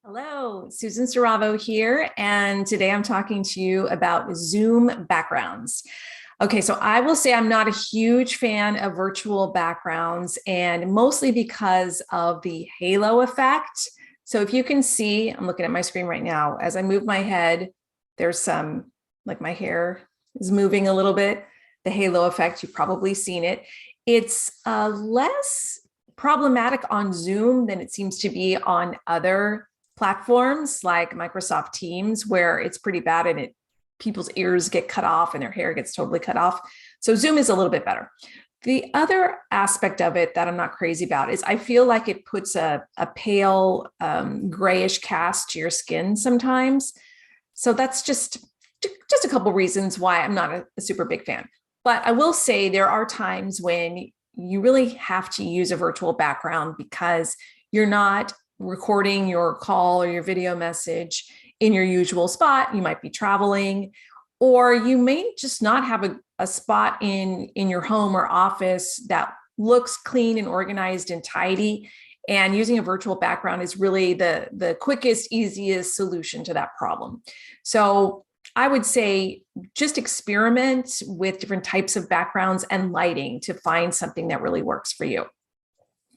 Hello, Susan Saravo here, and today I'm talking to you about Zoom backgrounds. Okay, so I will say I'm not a huge fan of virtual backgrounds, and mostly because of the halo effect. So if you can see, I'm looking at my screen right now, as I move my head, there's some, like my hair is moving a little bit. The halo effect, you've probably seen it. It's less problematic on Zoom than it seems to be on other platforms like Microsoft Teams, where it's pretty bad and people's ears get cut off and their hair gets totally cut off. So Zoom is a little bit better. The other aspect of it that I'm not crazy about is I feel like it puts a pale grayish cast to your skin sometimes. So that's just a couple reasons why I'm not a super big fan. But I will say there are times when you really have to use a virtual background because you're not recording your call or your video message in your usual spot. You might be traveling, or you may just not have a spot in your home or office that looks clean and organized and tidy. And using a virtual background is really the quickest, easiest solution to that problem. So I would say just experiment with different types of backgrounds and lighting to find something that really works for you.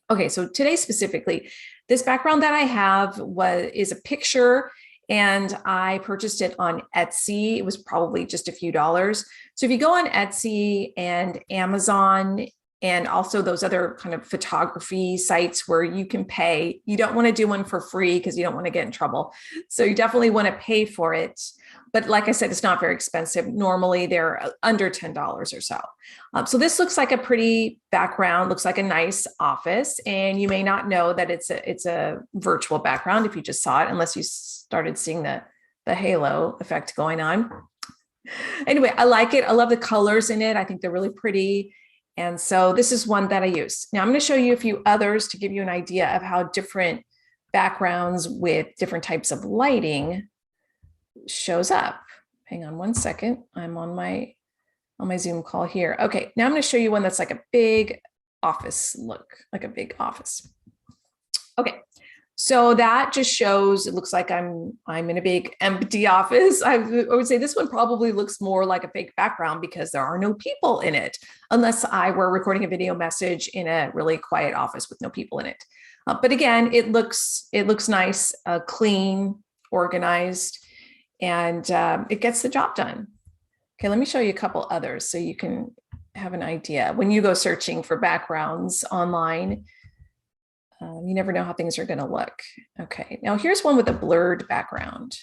Okay, so today specifically, this background that I have is a picture, and I purchased it on Etsy. It was probably just a few dollars. So if you go on Etsy and Amazon and also those other kind of photography sites where you can pay, you don't want to do one for free because you don't want to get in trouble. So you definitely want to pay for it. But like I said, it's not very expensive. Normally they're under $10 or so. So this looks like a pretty background, looks like a nice office. And you may not know that it's a virtual background if you just saw it, unless you started seeing the halo effect going on. Anyway, I like it. I love the colors in it. I think they're really pretty. And so this is one that I use. Now I'm going to show you a few others to give you an idea of how different backgrounds with different types of lighting shows up. Hang on one second. I'm on my Zoom call here. Okay, now I'm going to show you one that's like a big office look, like a big office. Okay, so that just shows, it looks like I'm in a big empty office. I would say this one probably looks more like a fake background because there are no people in it, unless I were recording a video message in a really quiet office with no people in it. But again, it looks nice, clean, organized, and it gets the job done. Okay, let me show you a couple others so you can have an idea. When you go searching for backgrounds online, you never know how things are going to look. Okay, now here's one with a blurred background.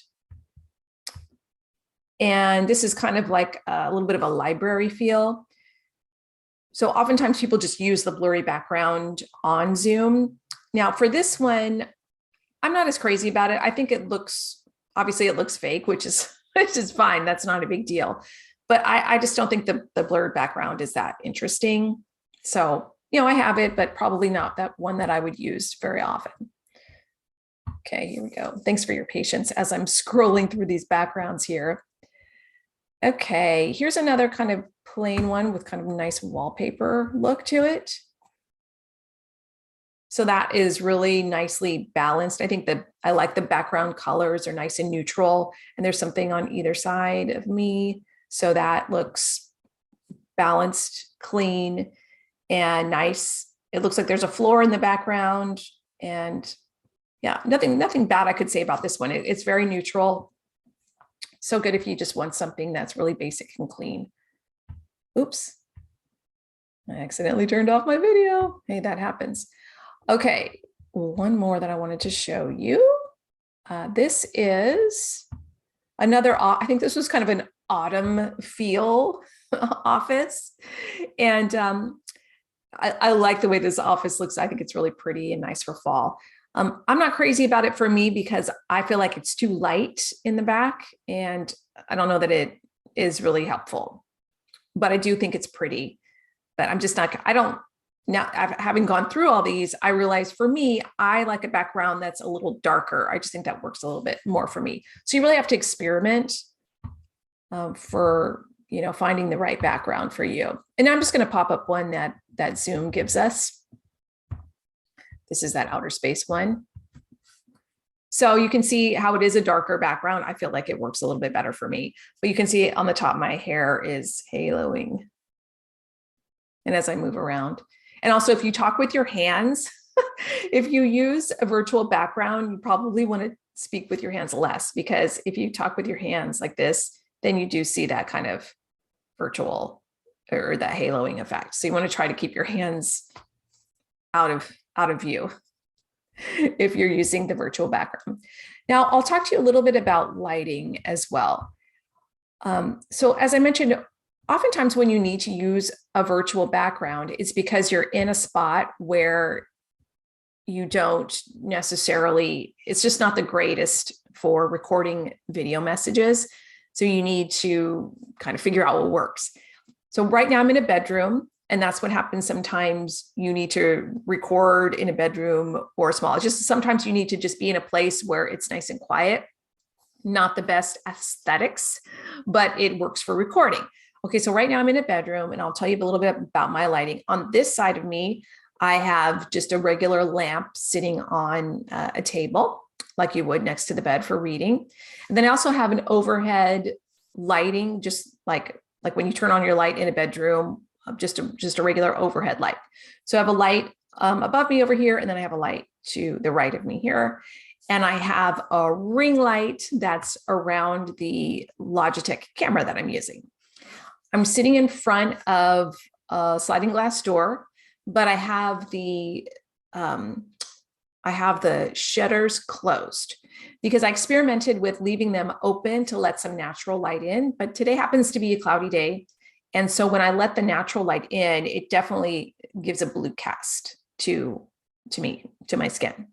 And this is kind of like a little bit of a library feel. So oftentimes people just use the blurry background on Zoom. Now for this one, I'm not as crazy about it. I think it looks, obviously it looks fake, which is fine. That's not a big deal. But I just don't think the blurred background is that interesting. So, I have it, but probably not that one that I would use very often. Okay, here we go. Thanks for your patience as I'm scrolling through these backgrounds here. Okay, here's another kind of plain one with kind of a nice wallpaper look to it. So that is really nicely balanced. I think that I like the background colors are nice and neutral, and there's something on either side of me. So that looks balanced, clean, and nice. It looks like there's a floor in the background, and yeah, nothing bad I could say about this one. It's very neutral. So good if you just want something that's really basic and clean. Oops, I accidentally turned off my video. Hey, that happens. Okay, one more that I wanted to show you. This is another, I think this was kind of an autumn feel office. And I like the way this office looks. I think it's really pretty and nice for fall. I'm not crazy about it for me because I feel like it's too light in the back, and I don't know that it is really helpful, but I do think it's pretty. But I'm just not, now, having gone through all these, I realized for me, I like a background that's a little darker. I just think that works a little bit more for me. So you really have to experiment for finding the right background for you. And I'm just going to pop up one that Zoom gives us. This is that outer space one. So you can see how it is a darker background. I feel like it works a little bit better for me, but you can see how it is a darker background. I feel like it works a little bit better for me, but you can see on the top, my hair is haloing. And as I move around, and also if you talk with your hands, if you use a virtual background, you probably want to speak with your hands less, because if you talk with your hands like this, then you do see that kind of virtual or that haloing effect. So you want to try to keep your hands out of view if you're using the virtual background. Now, I'll talk to you a little bit about lighting as well. So as I mentioned, oftentimes when you need to use a virtual background, it's because you're in a spot where you don't necessarily, it's just not the greatest for recording video messages. So you need to kind of figure out what works. So right now I'm in a bedroom, and that's what happens. Sometimes you need to record in a bedroom or small. It's just sometimes you need to just be in a place where it's nice and quiet. Not the best aesthetics, but it works for recording. Okay, so right now I'm in a bedroom, and I'll tell you a little bit about my lighting. On this side of me, I have just a regular lamp sitting on a table, like you would next to the bed for reading. And then I also have an overhead lighting, just like when you turn on your light in a bedroom, just a regular overhead light. So I have a light above me over here, and then I have a light to the right of me here. And I have a ring light that's around the Logitech camera that I'm using. I'm sitting in front of a sliding glass door, but I have the shutters closed because I experimented with leaving them open to let some natural light in, but today happens to be a cloudy day. And so when I let the natural light in, it definitely gives a blue cast to my skin.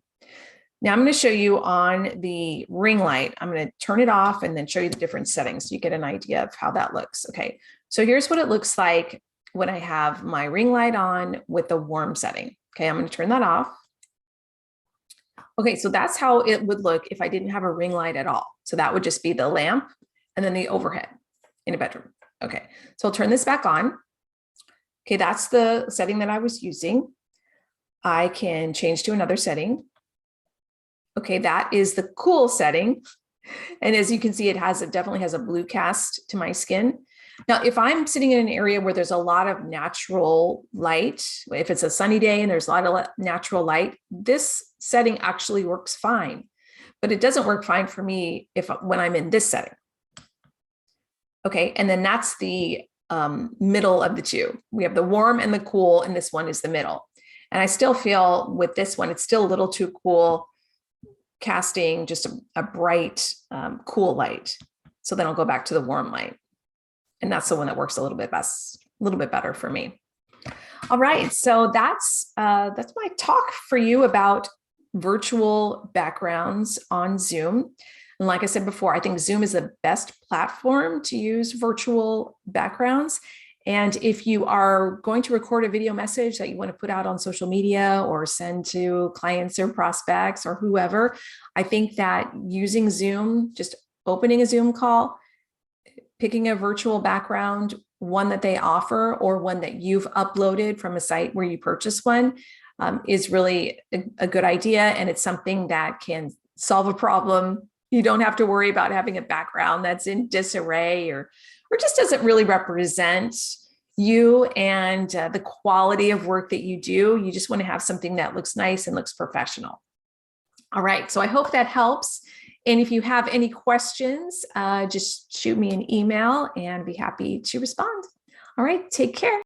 Now I'm going to show you on the ring light. I'm going to turn it off and then show you the different settings so you get an idea of how that looks. Okay, so here's what it looks like when I have my ring light on with the warm setting. Okay, I'm going to turn that off. Okay, so that's how it would look if I didn't have a ring light at all. So that would just be the lamp and then the overhead in a bedroom. Okay, so I'll turn this back on. Okay, that's the setting that I was using. I can change to another setting. Okay, that is the cool setting. And as you can see, it definitely has a blue cast to my skin. Now, if I'm sitting in an area where there's a lot of natural light, if it's a sunny day and there's a lot of natural light, this setting actually works fine, but it doesn't work fine for me when I'm in this setting. Okay, and then that's the middle of the two. We have the warm and the cool, and this one is the middle. And I still feel with this one, it's still a little too cool, casting just a bright, cool light. So then I'll go back to the warm light. And that's the one that works a little bit better for me. All right, so that's my talk for you about virtual backgrounds on Zoom. And like I said before, I think Zoom is the best platform to use virtual backgrounds. And if you are going to record a video message that you want to put out on social media or send to clients or prospects or whoever, I think that using Zoom, just opening a Zoom call, picking a virtual background, one that they offer or one that you've uploaded from a site where you purchase one, is really a good idea. And it's something that can solve a problem. You don't have to worry about having a background that's in disarray or just doesn't really represent you and the quality of work that you do. You just want to have something that looks nice and looks professional. All right, so I hope that helps. And if you have any questions, just shoot me an email and be happy to respond. All right, take care.